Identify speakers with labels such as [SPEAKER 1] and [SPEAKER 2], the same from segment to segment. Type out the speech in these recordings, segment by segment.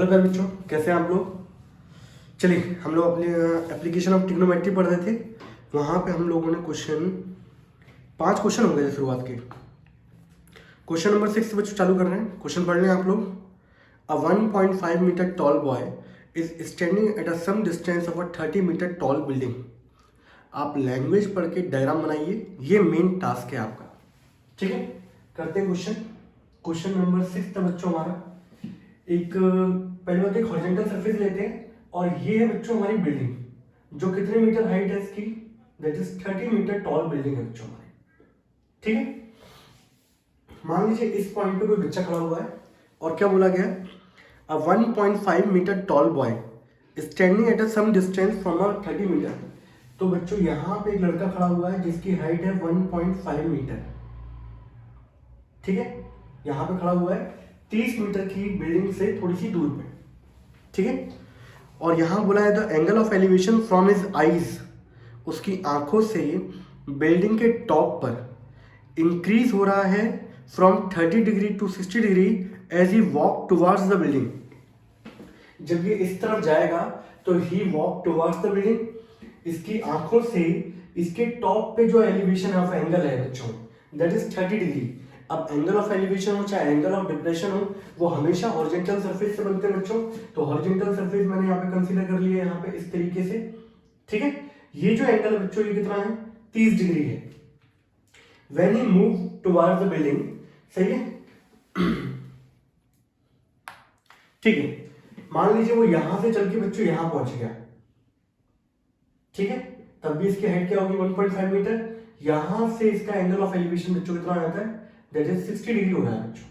[SPEAKER 1] Hello प्यारे बच्चों, कैसे हैं आप लोग। चलिए, हम लोग अपने एप्लीकेशन ऑफ ट्रिग्नोमेट्री पढ़ रहे थे। वहाँ पे हम लोगों ने 5 क्वेश्चन हो गए थे शुरुआत के। क्वेश्चन नंबर 6 से बच्चों चालू कर रहे हैं। क्वेश्चन पढ़ लें आप लोग। A 1.5 metre tall boy is standing at a some distance of a 30 metre tall building. आप लैंग्वेज पढ़ के डायग्राम बनाइए, ये मेन टास्क है आपका। ठीक है, करते हैं क्वेश्चन। क्वेश्चन नंबर 6 था बच्चों हमारा। एक पहले बात, एक हॉरिजॉन्टल सरफेस लेते हैं और ये है बच्चों हमारी बिल्डिंग, जो कितने मीटर हाइट है इसकी, that is 30 metre tall building है बच्चों हमारी। ठीक है, मान लीजिए इस पॉइंट पे कोई बच्चा खड़ा हुआ है और क्या बोला गया, a 1.5 metre tall boy standing at a some distance from a 30 metre. तो बच्चों यहाँ पे एक लड़का खड़ा हुआ है जिसकी हाइट है 1.5 मीटर। ठीक है, यहाँ पे खड़ा हुआ है 30 मीटर की बिल्डिंग से थोड़ी सी दूर पे। ठीक है, और यहां बोला है the angle of elevation from his eyes, उसकी आंखों से बिल्डिंग के टॉप पर इंक्रीज हो रहा है from 30 degree to 60 degree as he walk towards the building. जब ये इस तरफ जाएगा तो he walk towards the building. इसकी आंखों से इसके टॉप पे जो एलिवेशन ऑफ एंगल है बच्चों, दैट इज 30 डिग्री। अब एंगल ऑफ एलिवेशन हो चाहे एंगल ऑफ डिप्रेशन हो, वो हमेशा हॉरिजॉन्टल सरफेस से बनते हैं बच्चों। तो हॉरिजॉन्टल सरफेस मैंने यहाँ पे कंसीडर कर लिया है, यहाँ पे इस तरीके से। ठीक है, ये जो एंगल है बच्चों, ये कितना है, 30 डिग्री है। When he move towards the building, सही है। ठीक है, मान लीजिए वो यहां से चल के बच्चों यहां पहुंच गया। ठीक है, तब भी इसकी हाइट क्या होगी, 1.5 मीटर। यहां से इसका एंगल ऑफ एलिवेशन बच्चों कितना आता है, दैट इज 60 डिग्री हो रहा है बच्चों।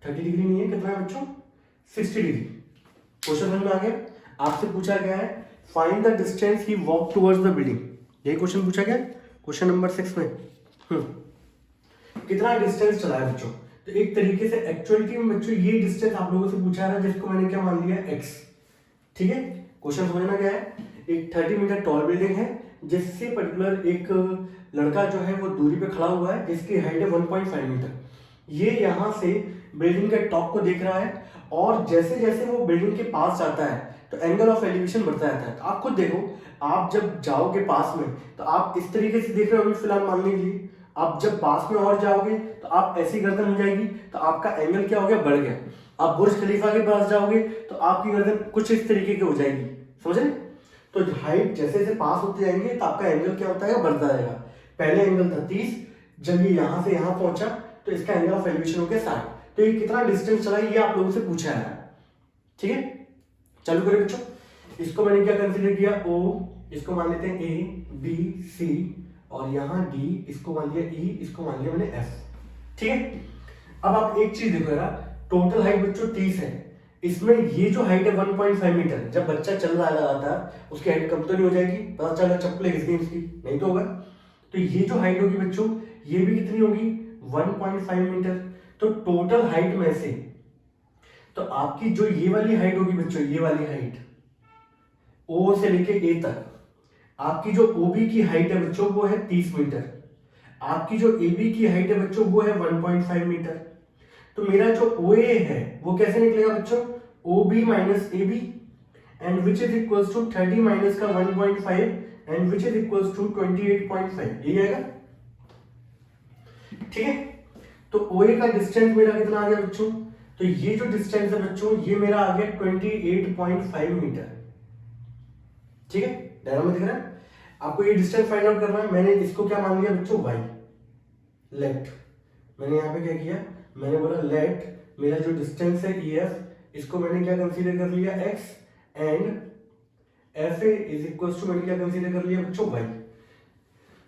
[SPEAKER 1] 30 डिग्री नहीं है, कितना है बच्चों, 60 डिग्री। क्वेश्चन समझ में आ गया। आपसे पूछा गया है find the distance he walk towards the building, यही क्वेश्चन पूछा गया क्वेश्चन नंबर 6 में। कितना डिस्टेंस चला है बच्चों। तो एक तरीके से एक्चुअलिटी में बच्चों ये डिस्टेंस आप लोगों से पूछा है, जिसको मैंने क्या मान लिया, x। ठीक है, क्वेश्चन समझना क्या है, एक 30 मीटर टॉल बिल्डिंग है जिससे पर्टिकुलर एक लड़का जो है वो दूरी पे खड़ा हुआ है जिसकी हाइट है 1.5 मीटर। ये यहां से बिल्डिंग के टॉप को देख रहा है और जैसे जैसे वो बिल्डिंग के पास जाता है तो एंगल ऑफ एलिवेशन बढ़ता जाता है। तो आप खुद देखो, आप जब जाओगे पास में तो आप इस तरीके से देख रहे हो, फिलहाल मान लीजिए आप जब पास में और जाओगे तो आप ऐसी गर्दन हो जाएगी तो आपका एंगल क्या हो गया, बढ़ गया। आप बुर्ज खलीफा के पास जाओगे तो आपकी गर्दन कुछ इस तरीके की हो जाएगी, समझ रहे। तो हाइट जैसे जैसे पास होते जाएंगे तो आपका एंगल क्या होता है, बढ़ता जाएगा। पहले एंगल था 30, जब ये यहां से यहां पहुंचा तो इसका एंगल ऑफ एलिवेशन हो गया 60। तो ये कितना डिस्टेंस चला ये आप लोगों से पूछा है। ठीक है, चालू करें बच्चों। इसको मैंने क्या कंसीडर किया, O, इसको मान लेते हैं A, B, C और यहाँ D, इसको मान लिया E, इसको मान लिया मैंने F। ठीक है, अब आप एक चीज देखो यार, टोटल हाइट बच्चों 30 है, इसमें ये जो हाइट है 1.5 मीटर, जब बच्चा चल रहा है लगातार उसकी हाइट कम तो नहीं हो जाएगी, पता चला चप्पल घिस गई उसकी, नहीं तो होगा। तो ये जो हाइट होगी बच्चों, ये भी कितनी होगी, 1.5 मीटर। तो टोटल हाइट में से तो आपकी जो ये वाली हाइट होगी बच्चों, ये वाली हाइट O से लेके A तक, आपकी जो OB की हाइट है बच्चों वो है 30 मीटर। आपकी जो AB की हाइट है बच्चों वो है 1.5 मीटर। तो मेरा जो OA है वो कैसे निकलेगा बच्चों, OB minus AB and which is equals to 30 minus का 1.5 and which is equals to 28.5, ये आएगा। ठीक है, तो OA का डिस्टेंस मेरा कितना आ गया बच्चों, तो ये जो डिस्टेंस है बच्चों ये मेरा आ गया 28.5 मीटर। ठीक है, डायग्राम में दिख रहा है आपको, ये डिस्टेंस फाइंड आउट करना है। मैंने इसको क्या मान लिया बच्चों, y, लेट। मैंने यहाँ पे क्या किया, मैंने बोला लेट मेरा जो डिस्टेंस है EF, इसको मैंने क्या कंसीडर कर लिया, x and FA is equals to मैंने क्या कंसीडर कर लिया बच्चों, y।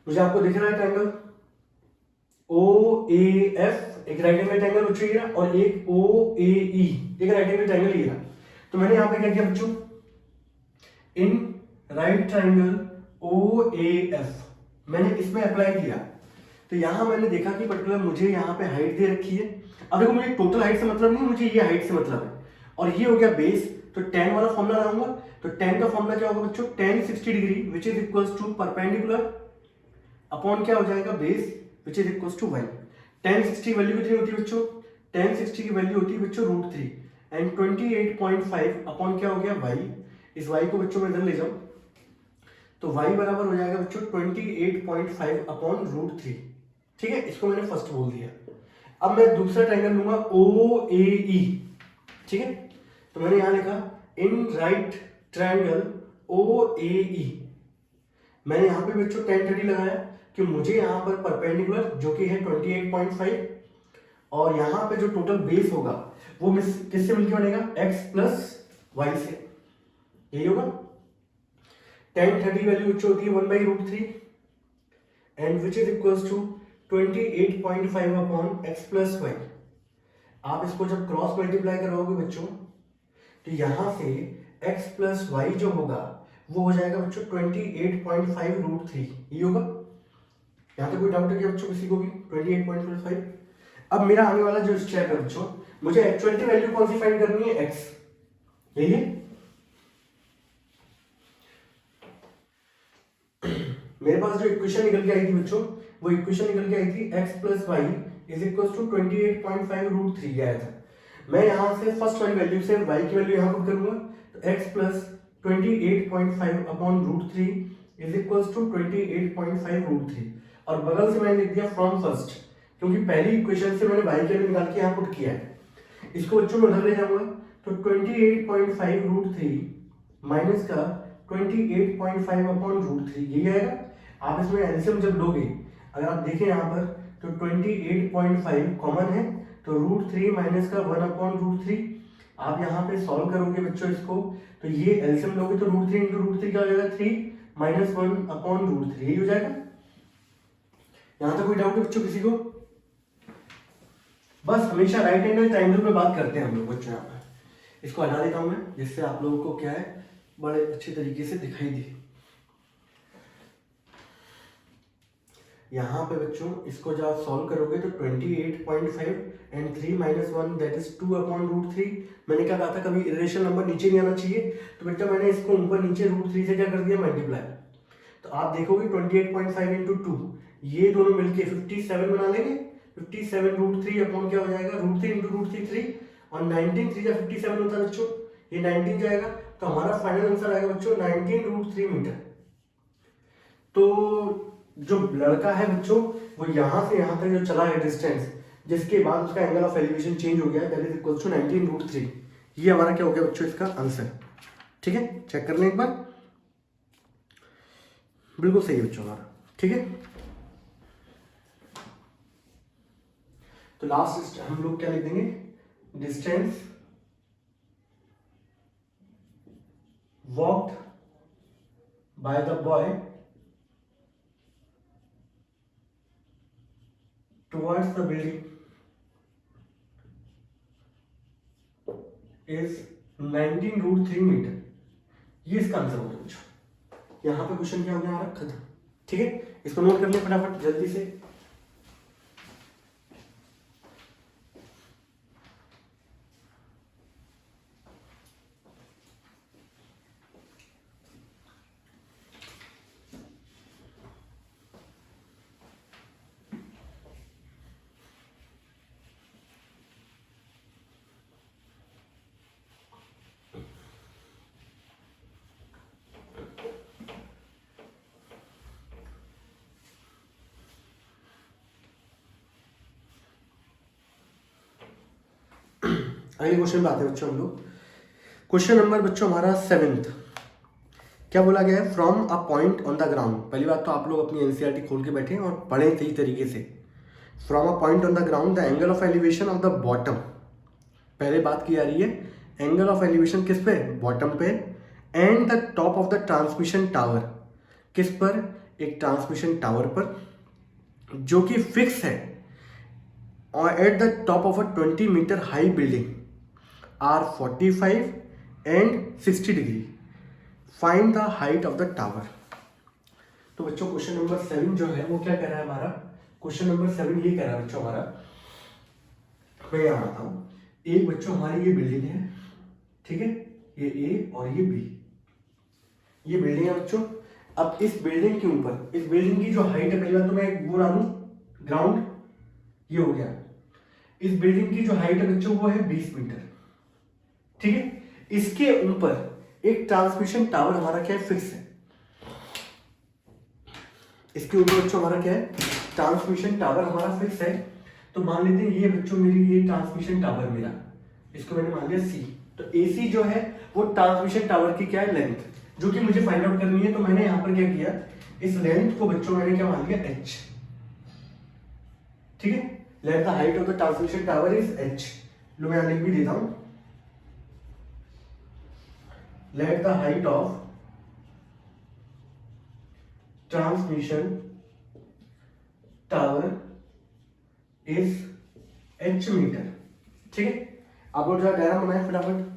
[SPEAKER 1] मुझे आपको दिख रहा है ट्रायंगल OAF, एक राइट एंगल ट्रायंगल बच्चों ये, और एक OAE, एक राइट एंगल ट्रायंगल ये। तो मैंने यहाँ पे क्या किया बच्चों, इन राइट ट्रायंगल OAF मैंने इसमें अप्लाई किया। तो यहां मैंने देखा कि पर्टिकुलर मुझे यहाँ पे हाइट दे रखी है। अब देखो, मुझे टोटल हाइट से मतलब नहीं, मुझे ये हाइट से मतलब है, और ये हो गया बेस। तो tan वाला फॉर्मूला लाऊंगा, तो tan का फॉर्मूला क्या होगा बच्चों, tan 60 degree which is equals to perpendicular upon क्या हो जाएगा, base which is equals to y। tan 60 value कितनी होती है बच्चों, tan 60 की वैल्यू होती है बच्चों √3। एंड 28.5 अपॉन क्या हो गया y। इस y को बच्चों में इधर ले जाओ तो y बराबर हो जाएगा बच्चों 28.5 अपॉन रूट 3। ठीक है, इसको मैंने फर्स्ट बोल दिया। अब मैं दूसरा ट्रायंगल लूंगा OAE। ठीक है, तो मैंने यहां लिखा इन राइट ट्रायंगल OAE। मैंने यहां पे बच्चों tan 30 लगाया कि मुझे यहां पर परपेंडिकुलर जो कि है 28.5 और यहां पे जो टोटल बेस होगा वो किससे मिलकर बनेगा x प्लस y से। यही होगा। tan 30 वैल्यू बच्चों होती है 1/√3 and which is equals to 28.5 upon x plus y। आप इसको जब क्रॉस मल्टीप्लाई करोगे बच्चों तो यहां से x प्लस वाई जो होगा वो हो जाएगा बच्चों 28.5√3। ये होगा। यहां तक कोई डाउट है क्या बच्चों किसी को भी? 28.5। अब मेरा आने वाला जो स्टेप है बच्चों, मुझे एक्चुअलिटी वैल्यू कौन सी फाइंड करनी है? x। यही है। मेरे पास जो इक्वेशन निकल के आई थी बच्चों, वो इक्वेशन निकल के आई थी x plus y is equal to 28.5√3 आया था। मैं यहां से फर्स्ट वाली वैल्यू से y की वैल्यू यहां पुट करूंगा तो x plus 28.5 upon √3 is equal to 28.5√3 और बगल से मैंने लिख दिया फ्रॉम फर्स्ट, क्योंकि पहली इक्वेशन से मैंने y की वैल्यू निकाल के यहां पुट किया है। इसको बच्चों में उधर ले जाऊंगा तो 28.5√3 माइनस का 28.5 अपॉन √3 यही आएगा। आप इसमें एलसीएम जब लोगे, अगर आप देखें यहाँ पर तो 28.5 कॉमन है तो √3 माइनस का 1 अपॉन √3। आप यहाँ पे सॉल्व करोगे बच्चों इसको तो ये एलसीएम लोगे तो √3 इंटू √3 क्या हो जाएगा? 3 माइनस 1 अपॉन √3 यही हो जाएगा। यहाँ तक कोई डाउट है बच्चों किसी को? बस हमेशा राइट एंगल ट्रायंगल पे बात करते हैं हम लोग बच्चों। यहाँ पर इसको हटा देता हूँ मैं, जिससे आप लोगों को क्या है बड़े अच्छे तरीके से दिखाई दे। यहाँ पे बच्चों इसको जब आप सॉल्व करोगे तो 28.5 and 3 minus 1 that is 2 upon √3। मैंने क्या कहा था कभी इरेशनल नंबर नीचे नहीं आना चाहिए, तो बेटा मैंने इसको ऊपर नीचे √3 से क्या कर दिया? मल्टीप्लाई। तो आप देखोगे 28.5 इंटू 2 ये दोनों मिलके 57 बना लेंगे। 57√3 अपॉन क्या हो जाएगा? √3 इंटू √3 3 और 19 3 या 57 होता है बच्चों, ये 19 जाएगा तो हमारा फाइनल आंसर आएगा बच्चों 19√3 मीटर। तो जो लड़का है बच्चों वो यहां से यहां तक जो चला है डिस्टेंस, जिसके बाद उसका एंगल ऑफ एलिवेशन चेंज हो गया दैट इज इक्वल टू 19√3। ये हमारा क्या हो गया बच्चों इसका आंसर। ठीक है, चेक कर लें एक बार। बिल्कुल सही है बच्चों हमारा। ठीक है, तो लास्ट हम लोग क्या लिख देंगे? Distance walked by the boy towards the building is 19√3 metre. ये इसका आंसर होगा बच्चों। यहां पे क्वेश्चन क्या हो गया हमारा? खत्म। ठीक है, इसको नोट कर ले फटाफट जल्दी से। अगले क्वेश्चन पे आते हैं बच्चों हम लोग। क्वेश्चन नंबर बच्चों हमारा 7th। क्या बोला गया है? From a point on the ground. पहली बात तो आप लोग अपनी एनसीईआरटी खोल के बैठे और पढ़ें सही तरीके से। From a point on the ground the angle of elevation of the bottom. पहले बात की जा रही है एंगल ऑफ एलिवेशन किस पे? बॉटम पे। And the top of the transmission tower. किस पर? एक ट्रांसमिशन टावर पर जो कि फिक्स है और at the top of a 20 metre high building are 45 and 60 degree. Find the height of the tower. तो बच्चों क्वेश्चन नंबर 7 जो है वो क्या कह रहा है हमारा? क्वेश्चन नंबर 7 ये कह रहा है बच्चों हमारा, मैं यहाँ आता हूँ। एक बच्चों हमारी ये बिल्डिंग है, ठीक है, ये ए और ये बी, ये बिल्डिंग है बच्चों। अब इस बिल्डिंग के ऊपर, इस बिल्डिंग की जो हाइट है, पहली बात तो मैं एक वो बना दूं ग्राउंड, ये हो गया। इस बिल्डिंग की जो हाइट है बच्चों वो है 20 मीटर। ठीक है। इसके ऊपर एक ट्रांसमिशन टावर हमारा क्या है, फिक्स है। इसके ऊपर बच्चों हमारा क्या है, ट्रांसमिशन टावर हमारा फिक्स है। तो मान लेते हैं ये बच्चों मेरी ये ट्रांसमिशन टावर मेरा, इसको मैंने मान लिया सी। तो AC जो है वो ट्रांसमिशन टावर की क्या है, लेंथ, जो कि मुझे फाइंड आउट करनी है। तो मैंने यहाँ पर क्या किया, इस लेंथ को बच्चों मैंने क्या मान लिया, h। ठीक है, let the height of the transmission tower is h। लो मैं लिख भी देता हूं, let the height of transmission tower is h metre. ठीक है, आप लोग जरा डायग्राम बनाए फटाफट।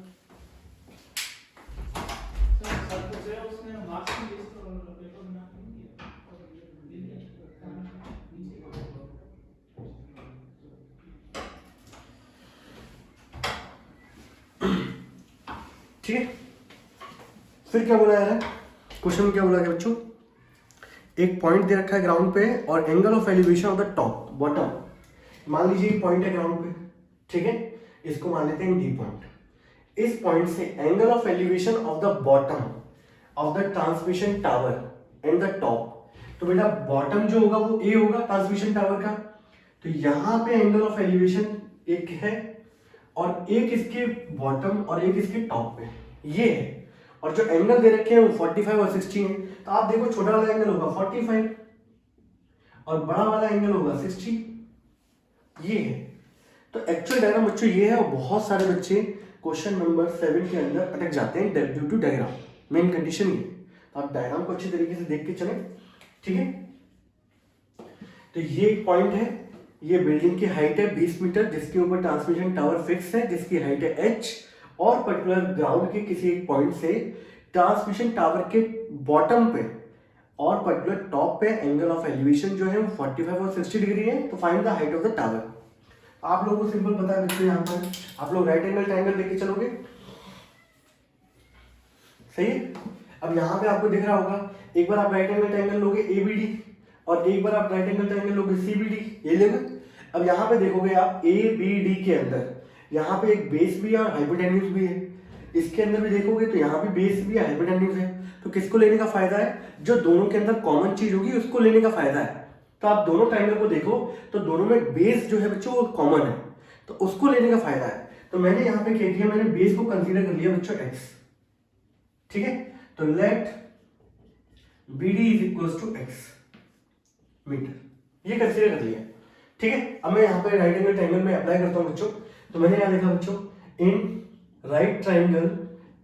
[SPEAKER 1] ठीक है, फिर क्या बोला है क्वेश्चन में, क्या बोला गया बच्चों, एक पॉइंट दे रखा है ग्राउंड पे और angle of elevation of the top bottom, मान लीजिए पॉइंट है ग्राउंड पे। ठीक है, इसको मान लेते हैं डी पॉइंट। इस पॉइंट से angle of elevation of the bottom of the transmission tower and the top, तो बेटा बॉटम जो होगा वो ए होगा ट्रांसमिशन टावर का। तो यहां पे एंगल ऑफ एलिवेशन एक है और एक इसके बॉटम और एक इसके टॉप पे ये है, और जो एंगल दे रखे हैं वो 45 और 60 है। तो आप देखो छोटा वाला एंगल होगा 45 और बड़ा वाला एंगल होगा 60, ये है। तो एक्चुअल डायग्राम बच्चों ये है, और बहुत सारे बच्चे क्वेश्चन नंबर 7 के अंदर अटक जाते हैं due to diagram. Main condition ये, तो आप डायग्राम को अच्छी तरीके से देख के चलें। ठीक है, तो ये एक पॉइंट है, ये बिल्डिंग की हाइट है 20 मीटर, जिसके ऊपर ट्रांसमिशन टावर फिक्स है, जिसकी हाइट है h, और पर्टिकुलर ग्राउंड के किसी एक पॉइंट से ट्रांसमिशन टावर के बॉटम पे और पर्टिकुलर टॉप पे एंगल ऑफ एलिवेशन जो है वो 45 और 60 डिग्री है। तो find the height of the tower. आप लोगों को सिंपल पता है बच्चों, यहाँ पर आप लोग राइट एंगल ट्रायंगल लेके चलोगे, सही है। अब यहाँ पे आपको दिख रहा होगा, एक बार आप राइट एंगल ट्रायंगल लोगे ABD और एक बार आप राइट एंगल ट्रायंगल लोगे CBD, ये लोगे। अब यहाँ पे देखोगे आप ABD के अंदर यहाँ पे एक बेस भी है और हाइपोटेन्यूज भी है, इसके अंदर भी देखोगे तो यहाँ भी बेस भी है, हाइपोटेन्यूज है। तो किसको लेने का फायदा है, जो दोनों के अंदर कॉमन चीज होगी उसको लेने का फायदा है। तो आप दोनों ट्रायंगल को देखो तो दोनों में बेस जो है बच्चों वो कॉमन है, तो उसको लेने का फायदा है। तो मैंने यहाँ पे क्या किया, मैंने बेस को कंसीडर कर लिया बच्चों x। ठीक है, तो let BD is equal to x metre, ये कंसीडर कर लिया। ठीक है, अब मैं यहाँ पे राइट एंगल ट्रायंगल में अप्लाई करता हूँ बच्चों। तो मैंने यहाँ लिखा बच्चों, इन राइट ट्रायंगल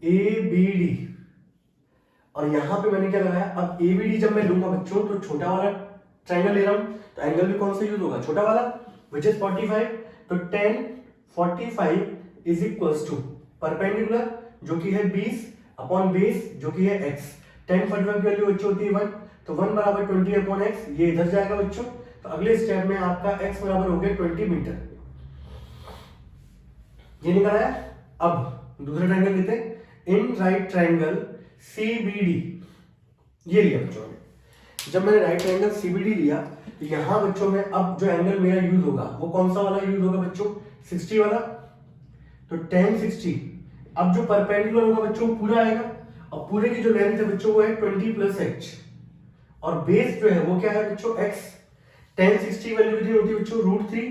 [SPEAKER 1] ABD, और यहाँ पे मैंने क्या लगाया, अब ABD जब मैं लूंगा बच्चों तो छोटा वाला ट्रायंगल ले रहा हूं, तो एंगल भी कौन सा यूज होगा, छोटा वाला, विच इज 45। तो tan 45 is equals to perpendicular जो कि है 20 अपॉन बेस जो कि है x। tan 45 की वैल्यू बच्चों होती है 1, तो 1 बराबर 20 अपॉन x, ये इधर जाएगा बच्चों। तो अगले स्टेप में आपका x बराबर हो गया 20 मीटर, ये निकल आया। अब दूसरा ट्रायंगल लेते हैं, इन राइट ट्रायंगल CBD, ये लिया बच्चों ने। जब मैंने राइट ट्रायंगल CBD लिया तो यहां बच्चों में अब जो एंगल मेरा यूज होगा वो कौन सा वाला यूज होगा बच्चों, 60 वाला। तो tan 60, अब जो परपेंडिकुलर होगा बच्चों पूरा आएगा, और पूरे की जो लेंथ है बच्चों वो है 20 प्लस h, और बेस जो है वो क्या है बच्चों x। tan 60 वैल्यू कितनी होती है बच्चों, √3,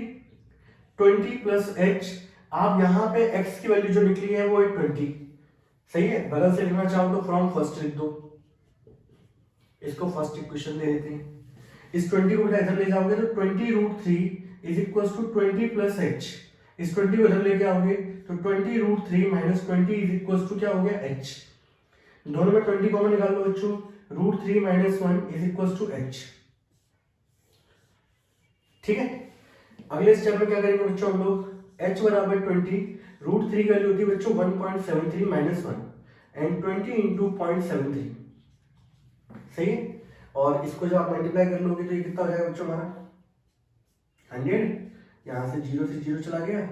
[SPEAKER 1] 20 प्लस h। आप यहाँ पे x की वैल्यू जो निकली है वो है 20, सही है। बगल से लिखना चाहो तो फ्रॉम फर्स्ट लिख दो, इसको फर्स्ट इक्वेशन दे देते हैं। इस 20 को बेटा इधर ले जाओगे तो 20 √3 is equal to 20 plus h। इस 20 को इधर लेके आओगे तो 20 √3 माइनस 20 इज इक्वल टू क्या हो गया, h। दोनों में 20 कॉमन निकाल लो बच्चों, √3 minus 1 is equal to h। ठीक है, अगले स्टेप में क्या करेंगे बच्चों हम लोग, h बराबर 20, √3 की वैल्यू होती है बच्चों 1.73 माइनस 1 एंड 20 इंटू 0.73, सही है। और इसको जब आप मल्टीप्लाई कर लोगे तो ये कितना हो जाएगा बच्चों हमारा 100, यहाँ से 0 से 0 चला गया,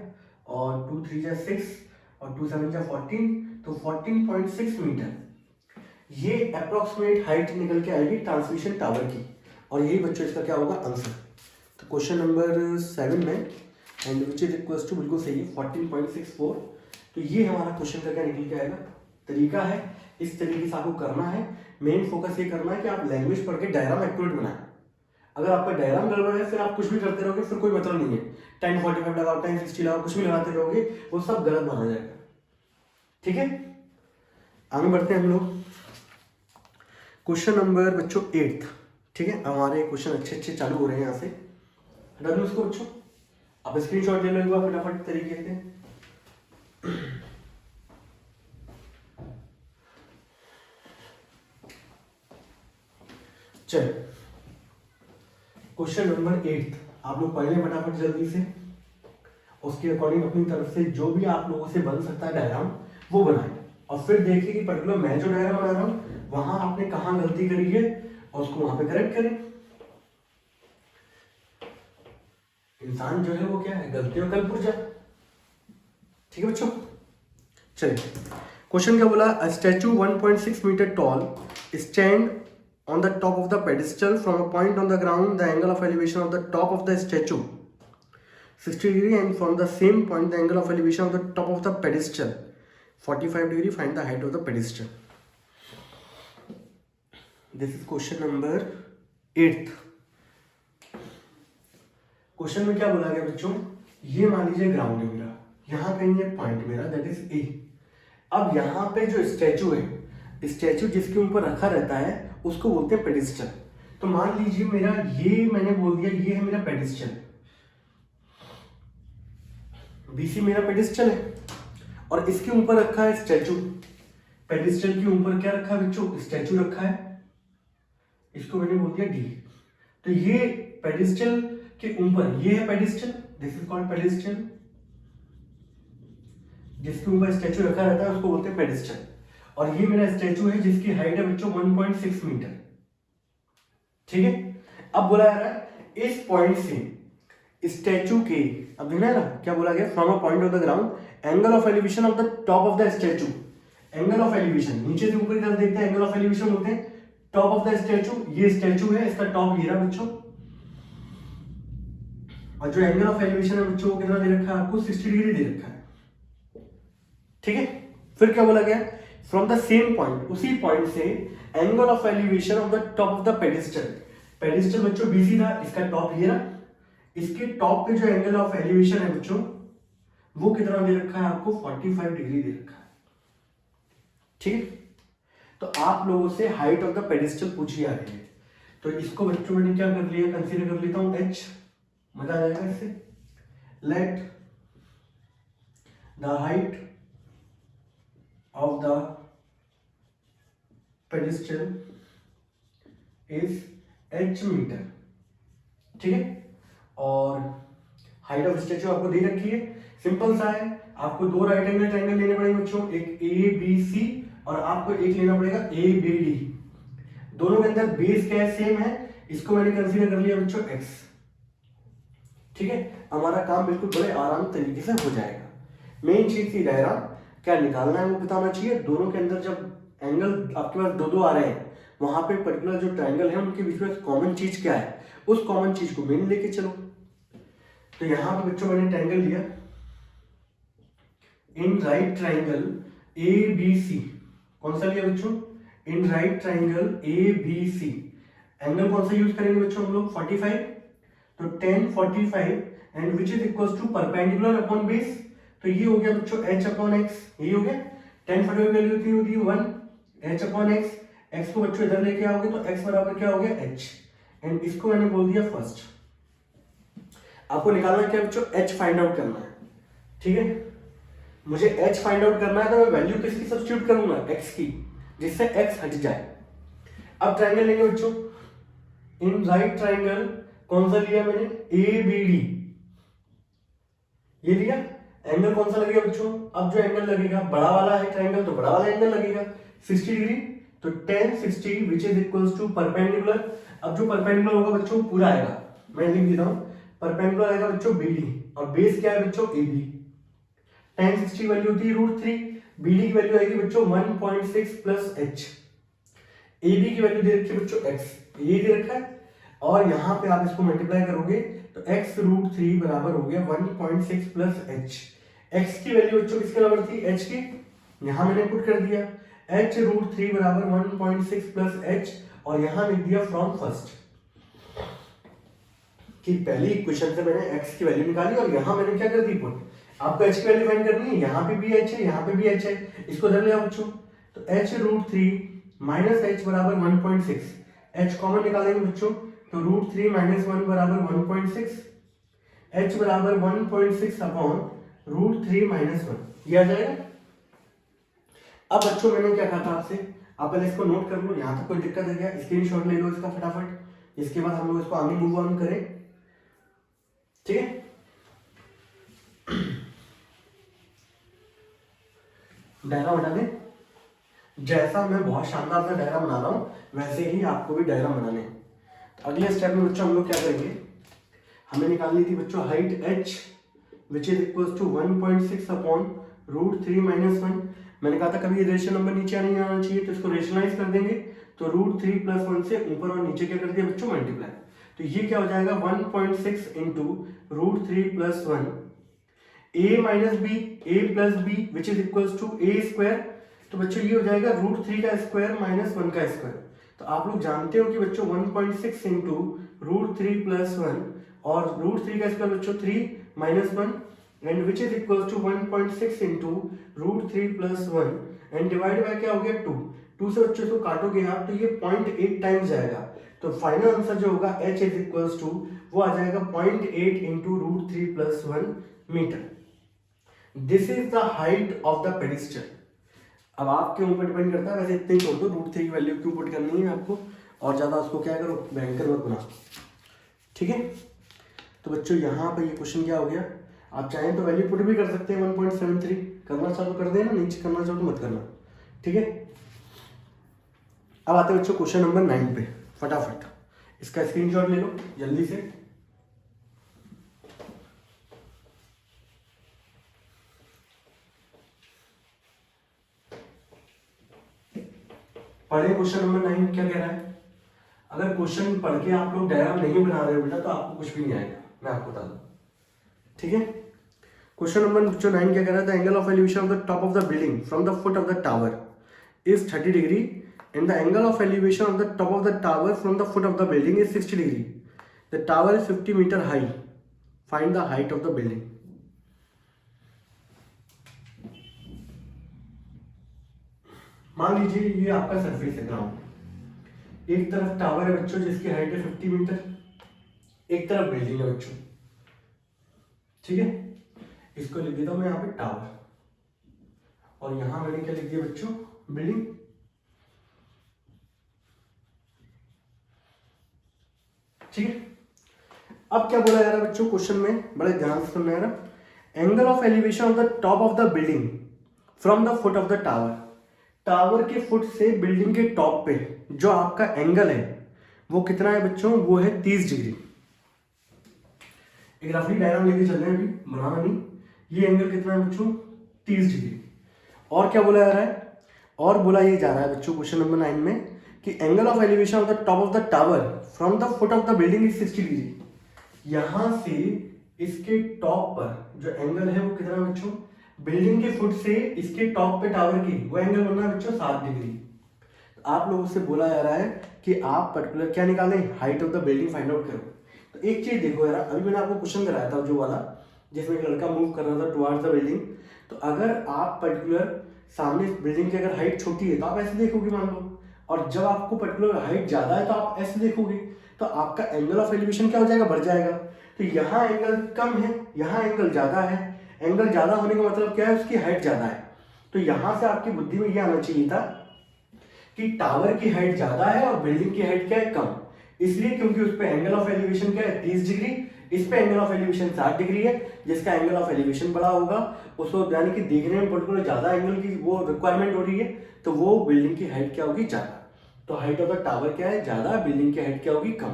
[SPEAKER 1] और 2 3 जा 6 और 2 7 जा 14, तो 14.6 मीटर ये अप्रोक्सीमेट हाइट निकल के आएगी ट्रांसमिशन टावर की, और यही बच्चों इसका क्या होगा आंसर। तो क्वेश्चन नंबर 7 में and which is equals to बिल्कुल सही है 14.64 तो ये हमारा क्वेश्चन का क्या निकल के आएगा, तरीका है, इस तरीके से आपको करना है। मेन फोकस ये करना है कि आप लैंग्वेज पढ़ के डायग्राम एक्यूरेट बनाएं। अगर आपका डायग्राम गड़बड़ है फिर आप कुछ भी करते रहोगे, फिर कोई मतलब नहीं है। 1045 लगाओ, 1060 लगाओ, कुछ भी लगाते रहोगे, वो सब गलत माना जाएगा। ठीक है, आगे बढ़ते हैं हम लोग। क्वेश्चन नंबर बच्चों 8। ठीक है, हमारे क्वेश्चन अच्छे अच्छे चालू हो रहे हैं यहाँ से। हटा दो उसको बच्चों, आप स्क्रीनशॉट ले लो एक बार फटाफट तरीके से। चलो क्वेश्चन नंबर 8 आप लोग पढ़ लें फटाफट जल्दी से। उसके अकॉर्डिंग अपनी तरफ से जो भी आप लोगों से बन सकता है डायग्राम वो बनाएं, और फिर देखिए कि पर्टिकुलर मैं जो डायग्राम बना रहा हूँ वहां आपने कहाँ गलती करी है और उसको वहां पे करेक्ट करें। इंसान जो है वो क्या है, गलतियों कल पुर्जा। ठीक है बच्चों, चलिए क्वेश्चन क्या बोला, a statue 1.6 metre tall stand on the top of the pedestal from a point on the ground. The angle of elevation of the top of the statue 60 degree, and from the same point the angle of elevation of the top of the pedestal 45 degree. Find the height of the pedestal. This is question number 8. Question में क्या बोला गया बच्चों, ये मान लीजिए ground है मेरा, यहाँ कहीं ये पॉइंट मेरा दैट इज ए। अब यहाँ पे जो स्टैचू है, स्टैचू जिसके ऊपर रखा रहता है उसको बोलते हैं पेडिस्टल। तो मान लीजिए मेरा ये मैंने बोल दिया ये है मेरा पेडिस्टल, बीसी मेरा पेडिस्टल है, और इसके ऊपर रखा है स्टैचू। पेडिस्टल के ऊपर क्या रखा है बच्चों, स्टैचू रखा है, इसको मैंने बोल दिया डी। तो ये पेडिस्टल के ऊपर ये है pedestal, this is called pedestal. जिसके ऊपर स्टैचू रखा रहता है उसको बोलते हैं पेडिस्टल, और ये मेरा स्टैचू है जिसकी हाइट है बच्चों 1.6 मीटर। ठीक है, अब बोला जा रहा है इस पॉइंट से स्टैचू के, अब देखना है ना क्या बोला गया, from a point of the ground angle of elevation of the top of the statue. Angle of elevation नीचे से ऊपर की तरफ देखते हैं, एंगल ऑफ एलिवेशन बोलते हैं टॉप ऑफ द स्टैचू। ये स्टैचू है, इसका टॉप ये रहा बच्चों, और जो एंगल ऑफ एलिवेशन है बच्चों वो कितना दे रखा है आपको, 60 डिग्री दे रखा है। ठीक है, फिर क्या बोला गया, फ्रॉम द सेम पॉइंट, उसी पॉइंट से angle of elevation of the top of the pedestal. Pedestal बच्चों बीसी था, इसका टॉप ये रहा, इसके टॉप पे जो एंगल ऑफ एलिवेशन है बच्चों वो कितना दे रखा है आपको, 45 डिग्री दे रखा है। ठीक है, तो आप लोगों से हाइट ऑफ द पेडिस्टल पूछी आ रही है, तो इसको बच्चों मैंने क्या कर लिया, कंसीडर कर लेता हूं h, मजा आ जाएगा इससे। Let the height of the pedestal is h metre. ठीक है, और हाइट ऑफ स्टैचू आपको दे रखी है, सिंपल सा है, आपको दो राइट एंगल ट्रायंगल लेने पड़ेंगे बच्चों, एक ए बी सी और आपको एक लेना पड़ेगा ए बी डी। दोनों के अंदर बेस क्या है, सेम है, इसको मैंने कंसीडर कर लिया बच्चों x। ठीक है, हमारा काम बिल्कुल बड़े आराम तरीके से हो जाएगा। मेन चीज थी डायग्राम क्या निकालना है वो बताना चाहिए। दोनों के अंदर जब एंगल आपके पास दो दो आ रहे हैं, वहां पे पर्टिकुलर जो ट्रायंगल है उनके बीच में कॉमन चीज क्या है, उस कॉमन चीज को मेन लेके चलो। तो यहां पे बच्चों मैंने ट्रायंगल लिया, in right triangle A B C. कौन सा लिया बच्चों, in right triangle A B C. Angle कौन सा यूज करेंगे बच्चों हम लोग, 45। तो 10 45 and which is equal to perpendicular upon base. तो ये हो गया बच्चों h अपॉन x, ये हो गया 10 45 वैल्यू होती है 1 h अपॉन x। x को बच्चों इधर लेके आओगे तो x बराबर क्या हो गया h, एंड इसको मैंने बोल दिया फर्स्ट। आपको निकालना क्या बच्चों, h फाइंड आउट करना है। ठीक है, मुझे h फाइंड आउट करना है तो मैं वैल्यू किसकी सब्स्टिट्यूट करूंगा, x की, जिससे x हट जाए। अब ट्रायंगल लेंगे बच्चों, इन राइट ट्रायंगल कौन सा लिया मैंने, ए बी डी, ये लिया। एंगल कौन सा लगेगा बच्चों, अब जो एंगल लगेगा बड़ा वाला है ट्रायंगल तो बड़ा वाला एंगल लगेगा 60 डिग्री। तो 10 60 which is equals to perpendicular. अब जो परपेंडिकुलर होगा बच्चों पूरा आएगा, मैं लिख देता हूं, परपेंडिकुलर आएगा बच्चों BD, और बेस क्या है बच्चों AB। 10 60 वैल्यू होती है √3, BD की वैल्यू आएगी बच्चों 1.6 प्लस h। AB की वैल्यू दे रखी है बच्चों x, ये दे रखा है, और यहां पे आप इसको मल्टीप्लाई करोगे तो x √3 बराबर हो गया 1.6 प्लस h। x की वैल्यू बच्चों किसके बराबर थी, h की, यहां मैंने पुट कर दिया h√3 बराबर 1.6 प्लस h, और यहां लिख दिया फ्रॉम फर्स्ट कि पहली इक्वेशन से मैंने x की वैल्यू निकाली और यहां मैंने क्या कर दी पुट। आपको h की वैल्यू फाइंड करनी है, यहां पे भी h है, यहां पे भी h है, इसको धर लिया बच्चों। तो h√3 माइनस h बराबर 1.6, h कॉमन निकालेंगे बच्चों, तो √3 माइनस 1 बराबर 1.6, h बराबर 1.6 अपॉन √3 माइनस 1, ये आ जाएगा। अब बच्चों मैंने क्या कहा था आपसे, आप पहले इसको नोट कर लो, यहां तक कोई दिक्कत है क्या, स्क्रीनशॉट ले लो इसका फटाफट, इसके बाद हम लोग इसको आगे मूव ऑन करें, ठीक है। डायग्राम बना दें, जैसा मैं बहुत शानदार सा डायग्राम बना रहा हूं वैसे ही आपको भी डायग्राम बनाने हैं। तो अगले स्टेप में बच्चों हम लोग क्या करेंगे, हमें निकालनी थी बच्चों height h which is equal to 1.6 upon √3 minus 1। मैंने कहा था कभी रेशनल नंबर नीचे नहीं आना चाहिए, तो इसको रेशनलाइज कर देंगे, तो √3 प्लस 1 से ऊपर और नीचे क्या कर दिया बच्चों मल्टीप्लाई, तो ये क्या हो जाएगा 1.6 into √3 plus 1 a minus B A plus B which is equal to A square. तो बच्चों ये हो जाएगा √3 का स्क्वायर माइनस 1 का स्क्वायर। तो आप लोग जानते हो कि बच्चों 1.6 इंटू √3 प्लस 1 और √3 का स्क्वायर बच्चों 3 minus 1 and which is equal to 1.6 into √3 plus 1 and divide by क्या हो गया 2। 2 से बच्चों इसको काटोगे आप तो ये 0.8 टाइम्स जाएगा, तो फाइनल आंसर जो होगा h इज इक्वल टू वो आ जाएगा 0.8 into √3 plus 1 metre. This is the height of the pedestal. अब आपके ऊपर डिपेंड करता है, वैसे इतने ही छोड़ दो, √3 की वैल्यू क्यों पुट करनी है आपको, और ज्यादा उसको क्या करो भयंकर मत बना, ठीक है। तो बच्चों यहाँ पे ये क्वेश्चन क्या हो गया, आप चाहें तो वैल्यू पुट भी कर सकते हैं 1.73, करना चाहो तो कर देना, नीचे करना चाहो तो मत करना, ठीक है। अब आते हैं बच्चों क्वेश्चन नंबर 9 पे, फटाफट इसका स्क्रीनशॉट ले लो जल्दी से। पढ़े क्वेश्चन नंबर 9 क्या कह रहा है। अगर क्वेश्चन पढ़ के आप लोग डायग्राम नहीं बना रहे हो बेटा तो आपको कुछ भी नहीं आएगा, मैं आपको बता दूं, ठीक है। क्वेश्चन नंबर 9 क्या कह रहा है, the angle of elevation of the top of the building from the foot of the tower is 30 degree and the angle of elevation of the top of the tower from the foot of the building is 60 degree. The tower is 50 meter high. Find the height of the building. मान लीजिए ये आपका surface है ground, एक तरफ tower है बच्चों जिसकी हाइट है 50 मीटर, एक तरफ बिल्डिंग है बच्चों, ठीक है। इसको लिख देता हूं मैं यहाँ पे टावर, और यहां मैंने क्या लिख दिया बच्चों बिल्डिंग। ठीक है। अब क्या बोला जा रहा है बच्चों क्वेश्चन में, बड़े ध्यान से सुनना है ना, angle of elevation of the top of the building from the foot of the tower. Tower के फुट से बिल्डिंग के टॉप पे जो आपका एंगल है वो कितना है बच्चों, वो है 30 डिग्री। एक रफली डायग्राम लेके चल रहे हैं, अभी बनाना नहीं। ये एंगल कितना है बच्चों 30 डिग्री। और क्या बोला जा रहा है, और बोला ये जा रहा है बच्चों क्वेश्चन नंबर 9 में कि angle of elevation of the top of the tower from the foot of the building is 60 degree. यहां से इसके टॉप पर जो एंगल है वो कितना बच्चों, बिल्डिंग के फुट से इसके टॉप पे टावर की वो एंगल बनना है बच्चों 7 डिग्री। तो आप लोगों से बोला जा रहा है कि आप पर्टिकुलर क्या निकालें, height of the building find out करो। तो एक चीज देखो यार, अभी मैंने आपको क्वेश्चन कराया था जो वाला जिसमें एक लड़का मूव कर रहा था टुवर्ड्स द बिल्डिंग। तो अगर आप पर्टिकुलर सामने बिल्डिंग की अगर हाइट छोटी है तो आप ऐसे देखोगे मान लो, और जब आपको पर्टिकुलर हाइट ज्यादा है तो आप ऐसे देखोगे, तो आपका एंगल ऑफ एलिवेशन क्या हो जाएगा, बढ़ जाएगा। तो यहाँ एंगल कम है, यहाँ एंगल ज्यादा है। एंगल ज्यादा होने का मतलब क्या है, उसकी हाइट ज्यादा है। तो यहां से आपकी बुद्धि में यह आना चाहिए था कि टावर की हाइट ज्यादा है और बिल्डिंग की हाइट क्या है, कम। इसलिए क्योंकि उस पे एंगल ऑफ एलिवेशन क्या है 30 डिग्री, इस पे एंगल ऑफ एलिवेशन 60 डिग्री है। जिसका एंगल ऑफ एलिवेशन बड़ा होगा उसको यानी कि देखने में पर्टिकुलर ज्यादा एंगल की वो रिक्वायरमेंट हो रही है, तो वो बिल्डिंग की हाइट क्या होगी, ज्यादा। तो हाइट ऑफ द टावर क्या है, ज्यादा, बिल्डिंग की हाइट क्या होगी, कम।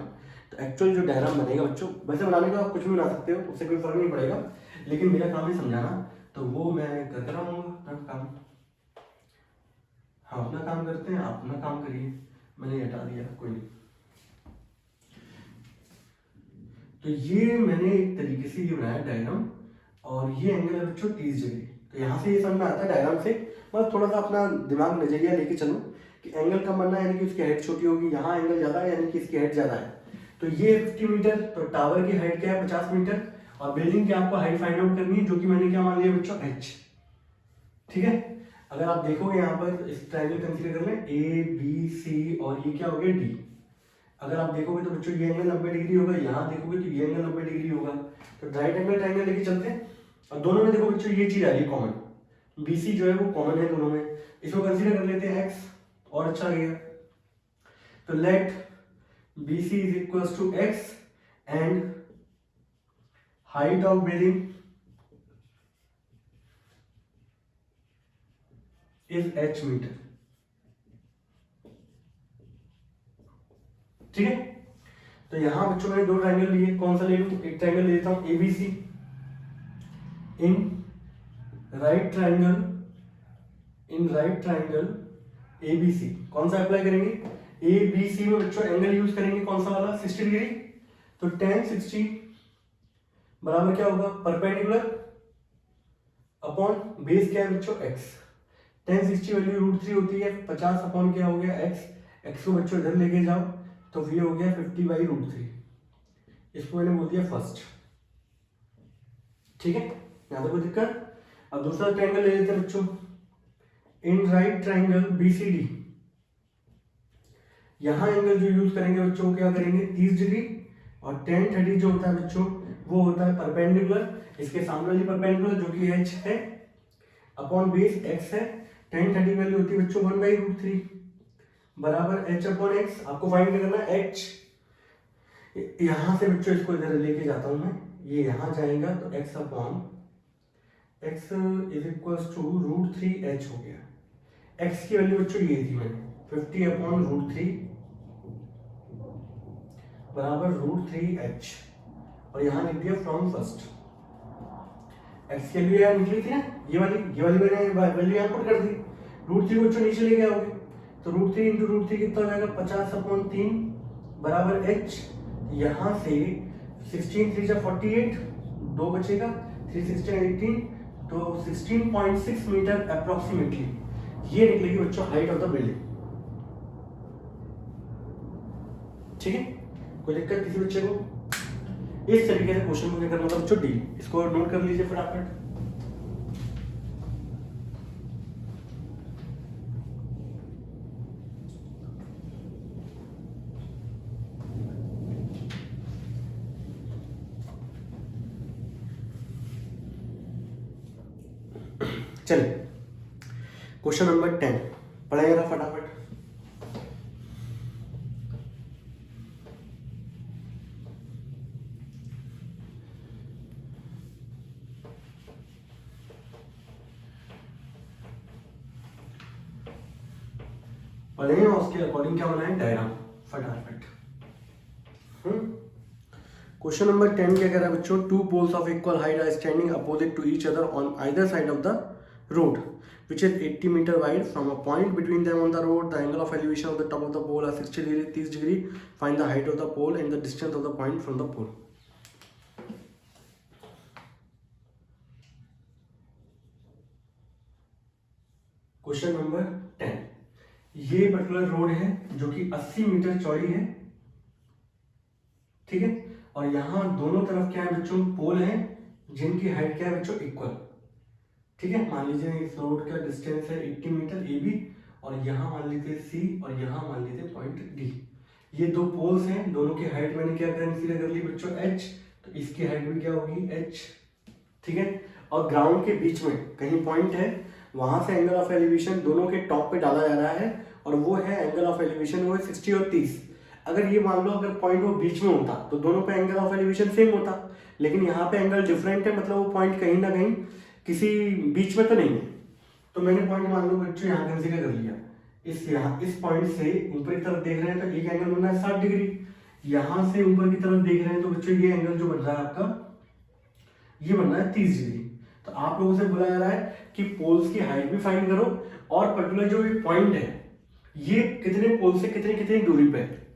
[SPEAKER 1] तो एक्चुअल जो डायग्राम बनेगा बच्चों, वैसे बनाने का आप कुछ भी बना सकते हो, उससे कोई फर्क नहीं पड़ेगा, लेकिन मेरा काम है समझाना, तो वो मैं करता रहूंगा अपना काम। हम अपना काम करते हैं, आप अपना काम करिए। मैंने हटा दिया, कोई नहीं। तो ये मैंने एक तरीके से ये बनाया डायग्राम, और ये एंगल है बच्चों 30 डिग्री। तो यहाँ से ये समझ में आता है डायग्राम से, बस थोड़ा सा अपना दिमाग नजरिया लेके चलो कि एंगल कम बनना है यानी कि उसकी हाइट छोटी होगी, यहाँ एंगल ज़्यादा है यानी कि इसकी हाइट ज़्यादा है। तो ये 50 मीटर, तो टावर की हाइट क्या है 50 मीटर, और बिल्डिंग की आपको हाइट फाइंड आउट करनी है, जो कि मैंने क्या मान लिया बच्चों h। ठीक है, अगर आप देखोगे यहाँ पर इस ट्रायंगल कंसीडर कर लें ABC और ये क्या हो गया D। अगर आप देखोगे तो बच्चों ये एंगल 90 डिग्री होगा, यहाँ देखोगे तो ये एंगल 90 डिग्री होगा। तो राइट एंगल ट्रायंगल लेके चलते हैं, और दोनों में देखो बच्चों ये चीज आ रही है कॉमन, BC जो है वो कॉमन है दोनों में, इसको कंसीडर कर लेते हैं x और अच्छा रहेगा। तो लेट BC is equals to x and height of building is h metre. ठीक है, तो यहां बच्चों मैंने दो ट्रायंगल लिए, कौन सा ले लूं, एक ट्रायंगल ले लेता हूं ABC इन राइट ट्रायंगल ABC। कौन सा अप्लाई करेंगे, ABC में बच्चों एंगल यूज करेंगे कौन सा वाला 60 डिग्री। तो tan 60 बराबर क्या होगा, परपेंडिकुलर अपॉन बेस क्या है बच्चों x। tan 60 वैल्यू √3 होती है, 50 अपॉन क्या हो गया x को बच्चों इधर लेके जाओ तो ये हो गया 50/√3, इसको मैंने बोल दिया फर्स्ट। ठीक है, यहां तक कोई दिक्कत। अब दूसरा ट्रायंगल ले लेते हैं बच्चों इन राइट ट्रायंगल BCD। यहां एंगल जो यूज करेंगे बच्चों क्या करेंगे 30 डिग्री, और tan 30 जो होता है बच्चों वो होता है परपेंडिकुलर, इसके सामने वाली परपेंडिकुलर जो कि h है अपॉन बेस x है। tan 30 वैल्यू होती है बच्चों 1/√3 बराबर h अपॉन x। आपको फाइंड करना है h, यहां से बच्चों इसको इधर लेके जाता हूं मैं, ये यहां जाएगा तो x upon x is equals to √3h हो गया। x की वैल्यू बच्चों ये थी मैंने 50/√3 बराबर √3h, और यहां लिख दिया फ्रॉम फर्स्ट। x की वैल्यू यहां निकली थी ना, ये वाली मैंने वैल्यू यहां पुट कर दी, √3 बच्चों नीचे लेके आओगे तो √3 इंटू √3 कितना हो जाएगा 50/3 बराबर h। यहां से 16 3 जा 48, 2 बचेगा 3 16 18, तो 16.6 मीटर अप्रोक्सीमेटली ये निकलेगी बच्चों हाइट ऑफ द बिल्डिंग। ठीक है, कोई दिक्कत किसी बच्चे को। इस तरीके से क्वेश्चन को क्या करना था बच्चों डी, इसको नोट कर लीजिए फटाफट। चलिए क्वेश्चन नंबर 10 पढ़ाइएगा फटाफट। पढ़ेंगे और उसके अकॉर्डिंग क्या बनाए डायग्राम फटाफट। क्वेश्चन नंबर 10 क्या कह रहा है बच्चों, two poles of equal height are standing opposite to each other on either side of the road which is 80 meter wide. From a point between them on the road, the angle of elevation of the top of the pole are 60 degree 30 degree. Find the height of the pole and the distance of the point from the pole. Question number 10, ये particular road है जो कि 80 metre चौड़ी है। ठीक है, और यहां दोनों तरफ क्या है बच्चों पोल है जिनकी हाइट क्या है बच्चों इक्वल। ठीक है, मान लीजिए इस रोड का डिस्टेंस है 80 मीटर AB, और यहाँ मान लीजिए C और यहाँ मान लीजिए पॉइंट D। ये दो पोल्स हैं, दोनों की हाइट मैंने क्या कंसीडर कर ली बच्चों h, तो इसकी हाइट भी क्या होगी h। ठीक है, और ग्राउंड के बीच में कहीं पॉइंट है, वहां से एंगल ऑफ एलिवेशन दोनों के टॉप पे डाला जा रहा है, और वो है एंगल ऑफ एलिवेशन वो है 60 और 30। अगर ये मान लो अगर पॉइंट वो बीच में होता तो दोनों पे एंगल ऑफ एलिवेशन सेम होता, लेकिन यहाँ पे एंगल डिफरेंट है, मतलब वो पॉइंट कहीं ना कहीं किसी बीच में तो नहीं है। तो मैंने पॉइंट मान लो बच्चों यहाँ कंसीडर कर लिया, इस पॉइंट से ऊपर की तरफ देख रहे हैं तो एक एंगल बन रहा है 60 डिग्री, यहाँ से ऊपर की तरफ देख रहे हैं तो बच्चों ये एंगल जो बन रहा है आपका ये बन रहा है 30 डिग्री। तो आप लोगों से बोला जा रहा है कि पोल्स की हाइट भी फाइंड करो, और पर्टिकुलर जो ये पॉइंट है ये कितने पोल से कितनी कितनी दूरी पे है।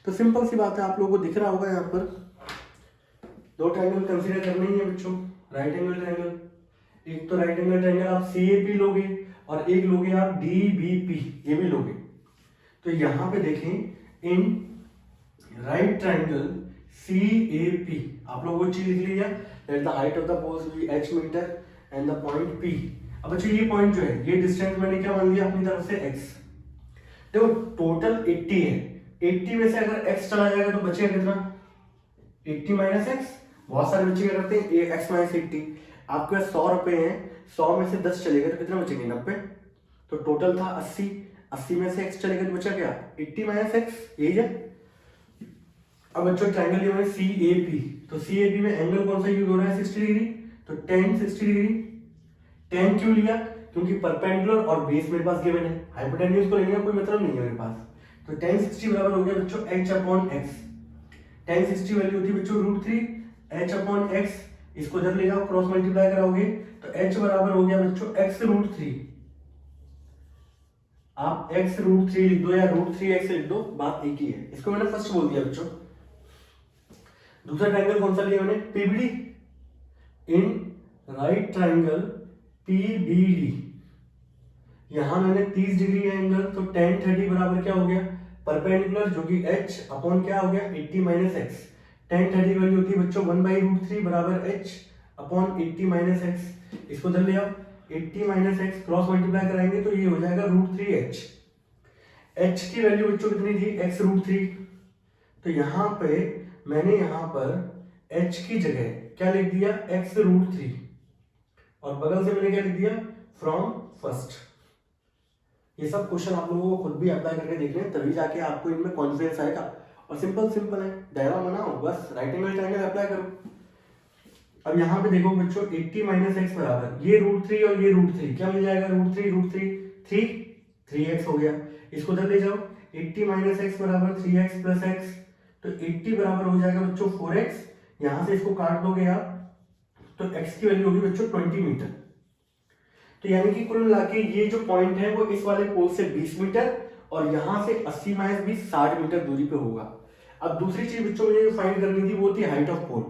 [SPEAKER 1] तो सिंपल सी बात है, आप लोगों को दिख रहा होगा यहाँ पर दो ट्रायंगल कंसीडर करने ही है बच्चों। राइट एंगल ट्रायंगल, एक तो राइट एंगल ट्रायंगल आप CAP लोगे और एक लोगे आप DBP, ये भी लोगे। तो यहां पे देखें इन राइट ट्रायंगल CAP आप लोग वो चीज लिख लिया, that the height of the poles be h metre and the point P। अब अच्छा ये पॉइंट जो है, ये डिस्टेंस मैंने क्या मान लिया अपनी तरफ से x। देखो टोटल 80 है, 80 में से अगर x चला जाएगा तो बचेगा कितना, 80 माइनस x। बहुत सारे बच्चे क्या करते हैं x माइनस 80, आपके पास 100 रुपए हैं, 100 में से 10 चलेगा तो कितना बचेंगे 90। तो टोटल था 80, 80 में से x चलेगा तो बचा क्या 80 माइनस x, यही है। अब बच्चों ट्रायंगल ये CAP, तो CAP में एंगल कौन सा यूज हो रहा है 60 डिग्री, तो tan 60 डिग्री। tan क्यों लिया, क्योंकि परपेंडिकुलर और बेस मेरे पास गिवन है, हाइपोटेन्यूज को लेने का कोई मतलब नहीं है मेरे पास। तो tan 60 बराबर हो गया बच्चों h upon x। tan 60 value होती है बच्चों √3 h अपॉन x, इसको इधर ले जाओ क्रॉस मल्टीप्लाई कराओगे तो h बराबर हो गया बच्चों x √3। आप x √3 लिख दो या √3x लिख दो, बात एक ही है। इसको मैंने फर्स्ट बोल दिया बच्चों। दूसरा ट्रायंगल कौन सा लिया मैंने, PBD। इन राइट ट्रायंगल PBD, यहां मैंने 30 डिग्री है एंगल, तो tan 30 बराबर क्या हो गया, परपेंडिकुलर जो कि h अपॉन क्या हो गया 80 माइनस x। tan 30 वैल्यू होती है बच्चों 1/√3 बराबर h अपॉन 80 माइनस x। इसको इधर ले आओ, 80 माइनस x क्रॉस मल्टीप्लाई कराएंगे तो ये हो जाएगा √3h। h की वैल्यू बच्चों कितनी थी x √3, तो यहां पे मैंने यहां पर h की जगह क्या लिख दिया x √3 और बगल से मैंने क्या लिख दिया फ्रॉम फर्स्ट। ये सब क्वेश्चन आप लोगों को खुद भी अप्लाई करके देख लें, तभी जाके आपको इनमें कॉन्फिडेंस आएगा। और सिंपल है, डायग्राम बनाओ बस, राइट एंगल ट्रायंगल अप्लाई करो। अब यहाँ पे देखो बच्चों 80 माइनस एक्स बराबर ये √3 और ये √3 क्या मिल जाएगा, √3 3x हो गया। इसको इधर ले जाओ, 80 माइनस एक्स बराबर 3x प्लस एक्स, तो 80 बराबर हो जाएगा बच्चों 4x। यहां से इसको काट दोगे आप तो x की वैल्यू होगी बच्चों 20 मीटर। तो यानी कि कुल मिला के ये जो पॉइंट है वो इस वाले पोल से 20 मीटर और यहां से 80 माइनस 20 60 मीटर दूरी पे होगा। अब दूसरी चीज बच्चों मुझे जो फाइंड करनी थी वो थी हाइट ऑफ पोल।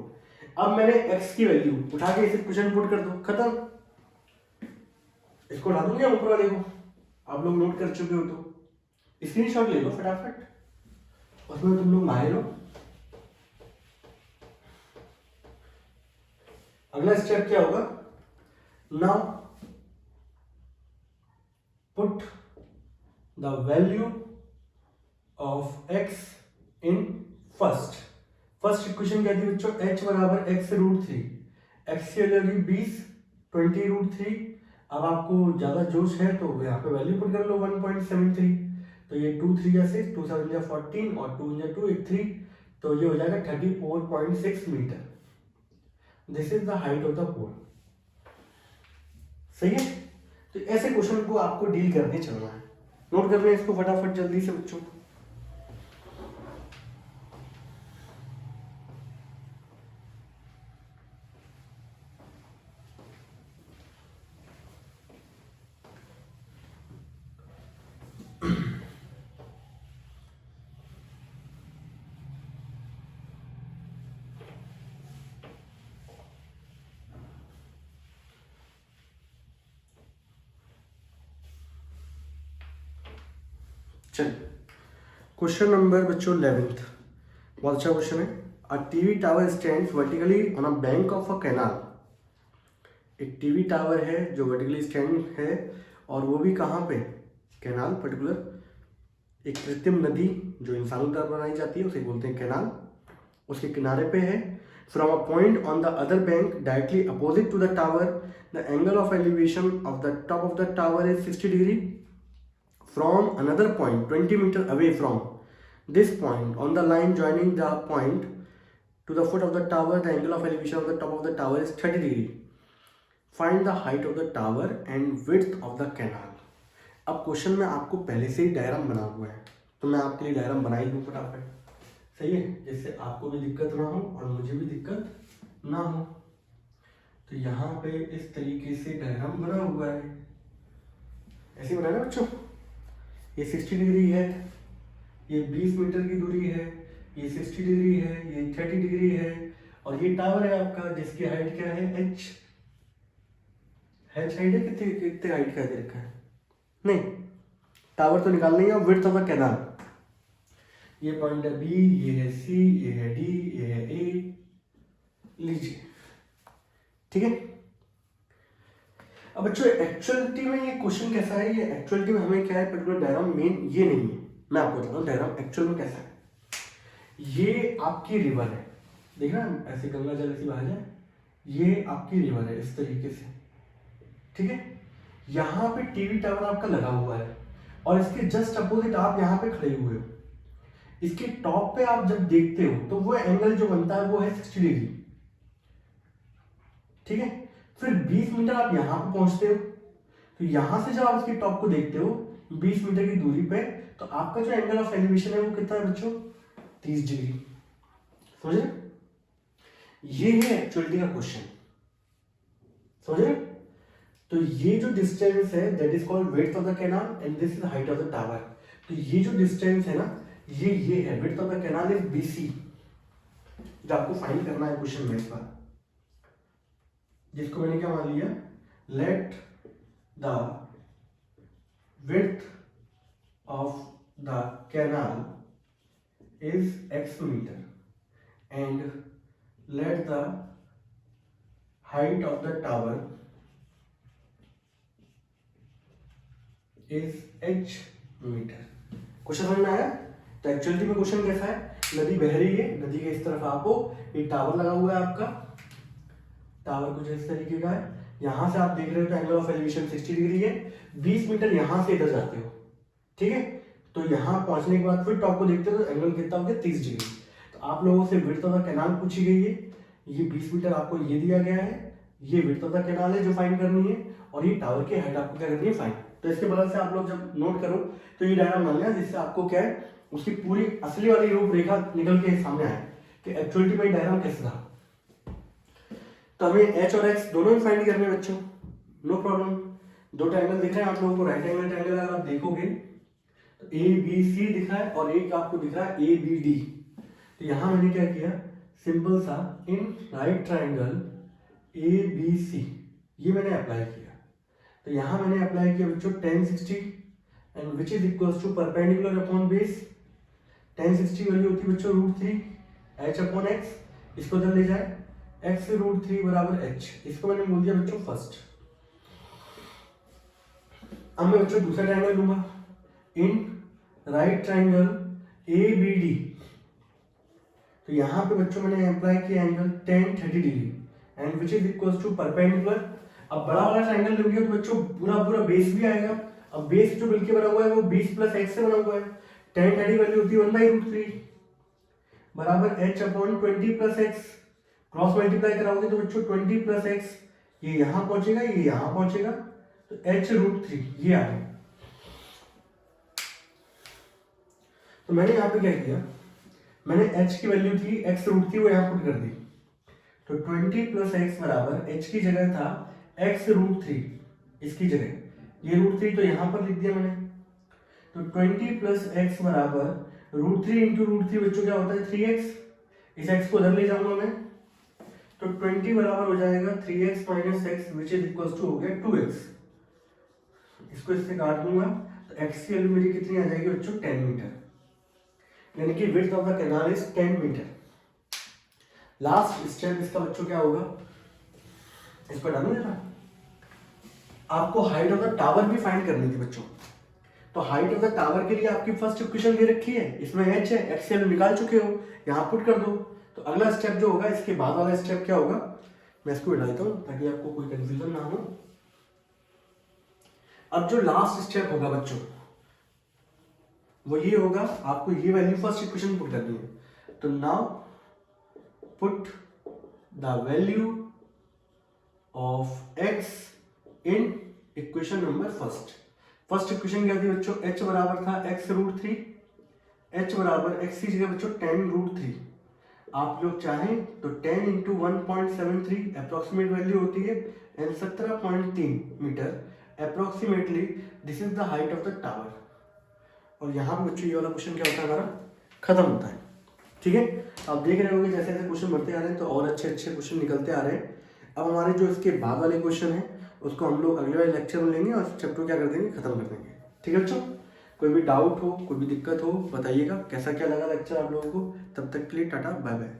[SPEAKER 1] अब मैंने x की वैल्यू उठा के इसे क्वेश्चन पुट कर दो, खत्म। इसको उठा दूंगा ऊपर वाले को, आप लोग नोट कर चुके हो तो स्क्रीनशॉट ले लो फटाफट, उसमें तुम लोग माहिर हो। अगला स्टेप क्या होगा, now put the value of x in first equation क्या थी बच्चों, h बराबर x √3, x की वैल्यू 20 20 √3। अब आपको ज्यादा जोश है तो यहाँ पे वैल्यू पुट कर लो 1.73, तो ये 2 3 या 6 2 7 या 14 और 2 या 2 8 3, तो ये हो जाएगा 34.6 metre. This is the height of the pole. सही है, तो ऐसे क्वेश्चन को आपको डील करने चलना है। नोट कर लें इसको फटाफट जल्दी से बच्चों। चलिए क्वेश्चन नंबर बच्चों 11th, बहुत अच्छा क्वेश्चन है। A TV tower stands vertically on a bank of a canal. एक टीवी टावर है जो वर्टिकली स्टैंड है और वो भी कहाँ पे, कैनाल, पर्टिकुलर एक कृत्रिम नदी जो इंसानों द्वारा बनाई जाती है उसे बोलते हैं कैनाल, उसके किनारे पे है। From a point on the other bank directly opposite to the tower, the angle of elevation of the top of the tower is 60 degree. From another point 20 meter away from this point on the line joining the point to the foot of the tower, the angle of elevation of the top of the tower is 30 degree. Find the height of the tower and width of the canal. अब question में आपको पहले से ही diagram बना हुआ है, तो मैं आपके लिए डायग्राम बना ही दूँ फटाफट, सही है, जिससे आपको भी दिक्कत ना हो और मुझे भी दिक्कत ना हो। तो यहाँ पे इस तरीके से डायग्राम बना हुआ है, ऐसे बनाया ना बच्चों। ये 60 डिग्री है, ये 20 मीटर की दूरी है, ये 60 डिग्री है, ये 30 डिग्री है और ये टावर है आपका जिसकी हाइट क्या है h। एच हाइट है, कितने कितने हाइट का दे रखा है? नहीं, टावर तो निकालना ही है। विड्थ ऑफ द कैनाल, ये पॉइंट है बी, ये है सी, ये है डी, ये है ए, लीजिए, ठीक है। अब बच्चों एक्चुअलिटी में ये क्वेश्चन कैसा है, ये एक्चुअलिटी में हमें क्या है, पर्टिकुलर डायग्राम मेन ये नहीं है, मैं आपको बताता हूँ डायग्राम एक्चुअल में कैसा है। ये आपकी रिवर है, देखना ऐसे गंगा जल ऐसी बहा जाए, ये आपकी रिवर है इस तरीके से, ठीक है। यहाँ पे टीवी टावर आपका लगा हुआ है और इसके जस्ट अपोजिट आप यहाँ पे खड़े हुए हो। इसके टॉप पे आप जब देखते हो तो वो एंगल जो बनता है वो है 60 डिग्री, ठीक है। फिर 20 मीटर आप यहाँ पे पहुंचते हो, तो यहां से जब आप इसके टॉप को देखते हो 20 मीटर की दूरी पे, तो आपका जो एंगल ऑफ एलिवेशन है वो कितना है बच्चों, 30 डिग्री, समझे। ये है एक्चुअलिटी का क्वेश्चन, समझे। तो ये जो डिस्टेंस है that is called width of the canal and this is height of the tower. तो ये जो डिस्टेंस है ना, ये है width of the canal is BC, जो आपको फाइंड करना है क्वेश्चन में इस बार, जिसको मैंने क्या मान लिया, let the width of the canal is x meter and let the height of the tower is h meter। Question समझ में आया। तो एक्चुअली में क्वेश्चन कैसा है, नदी बह रही है, नदी के इस तरफ आपको एक टावर लगा हुआ है, आपका टावर कुछ इस तरीके का है, यहां से आप देख रहे हो तो एंगल ऑफ एलिवेशन 60 डिग्री है, 20 मीटर यहां से इधर जाते हो, ठीक है। तो यहां पहुंचने के बाद फिर टॉप को देखते हो तो एंगल कितना हो गया, 30 डिग्री। तो आप लोगों से विड्थ ऑफ द कैनाल पूछी गई है, ये 20 मीटर आपको ये दिया गया है, ये विड्थ ऑफ द कैनाल है जो फाइंड करनी है, और ये टावर की हाइट आपको क्या करनी है, फाइंड। तो इसके बदल से आप लोग जब नोट करो तो ये डायग्राम बन गया, जिससे आपको क्या है उसकी पूरी असली वाली रूपरेखा निकल के सामने आए कि एक्चुअलिटी में डायग्राम कैसा था। तो हमें एच और एक्स दोनों ही फाइंड करने हैं बच्चों, नो प्रॉब्लम। दो ट्रायंगल दिख रहे हैं आप लोगों को, राइट एंगल ट्रायंगल अगर आप देखोगे तो ए बी सी दिख रहा है और एक आपको दिख रहा है ए बी डी। तो यहां मैंने क्या किया, सिंपल सा in right triangle A B C ये मैंने अप्लाई किया। तो यहां मैंने अप्लाई किया बच्चों tan 60 and which is equals to perpendicular upon base. tan 60 value होती है बच्चों √3 h अपॉन x, इसको इधर ले जाए x √3 बराबर h, इसको मैंने बोल दिया बच्चों फर्स्ट। अब मैं बच्चों दूसरा ट्रायंगल लूंगा in right triangle A B D. तो यहां पे बच्चों मैंने अप्लाई किया angle tan 30 degree and which is equals to perpendicular. अब बड़ा वाला ट्रायंगल लोगे तो बच्चों पूरा बेस भी आएगा। अब बेस जो मिलके बना हुआ है वो 20 प्लस x से बना हुआ है, tan 30 वैल्यू होती है 1/√3 बराबर h upon 20 plus x। Cross multiply कराओगे तो बच्चों 20 प्लस x, ये यहां पहुंचेगा, ये यहां पहुंचेगा, तो h√3 ये आ गया। तो मैंने यहाँ पे क्या किया, मैंने h की वैल्यू थी x√3 वो यहाँ पुट कर दी। तो 20 प्लस x बराबर h की जगह था x√3, इसकी जगह ये √3 तो यहाँ पर लिख दिया मैंने। तो 20 प्लस x बराबर √3 इंटू √3 बच्चों क्या होता है 3x, इस x को उधर ले जाऊंगा मैं, तो 20 बराबर हो जाएगा 3x minus x which is equal to हो गया 2x। इसको इससे काट दूंगा तो x की वैल्यू मेरी कितनी आ जाएगी बच्चों 10 मीटर, यानी कि width of the canal is 10 metre. Last step इसका बच्चों क्या होगा, इसको डालू जरा, आपको हाइट ऑफ द टावर भी फाइंड करनी थी बच्चों। तो हाइट ऑफ द टावर के लिए आपकी फर्स्ट इक्वेशन दे रखी है, इसमें h है, x की वैल्यू निकाल चुके हो, यहाँ पुट कर दो। तो अगला स्टेप जो होगा, इसके बाद वाला स्टेप क्या होगा, मैं इसको हटा देता हूँ ताकि आपको कोई कंफ्यूजन ना हो। अब जो लास्ट स्टेप होगा बच्चों वो ये होगा, आपको ये वैल्यू फर्स्ट इक्वेशन पुट करनी है। तो now put the value of x in equation number first equation क्या थी बच्चों, h बराबर था x√3, h बराबर x की जगह बच्चों 10√3। आप लोग चाहें तो 10 इंटू 1.73 अप्रोक्सीमेट वैल्यू होती है and 17.3 metre approximately this is the height of the tower. और यहाँ पे बच्चों ये वाला क्वेश्चन क्या होता है हमारा, खत्म होता है। ठीक है, आप देख रहे होंगे जैसे जैसे क्वेश्चन बढ़ते आ रहे हैं तो और अच्छे क्वेश्चन निकलते आ रहे हैं। अब हमारे जो इसके बाद वाले क्वेश्चन है उसको हम लोग अगले वाले लेक्चर में लेंगे और चैप्टर क्या कर देंगे, खत्म कर देंगे। ठीक है बच्चों, कोई भी डाउट हो, कोई भी दिक्कत हो बताइएगा। कैसा क्या लगा लेक्चर आप लोगों को। तब तक के लिए टाटा बाय बाय।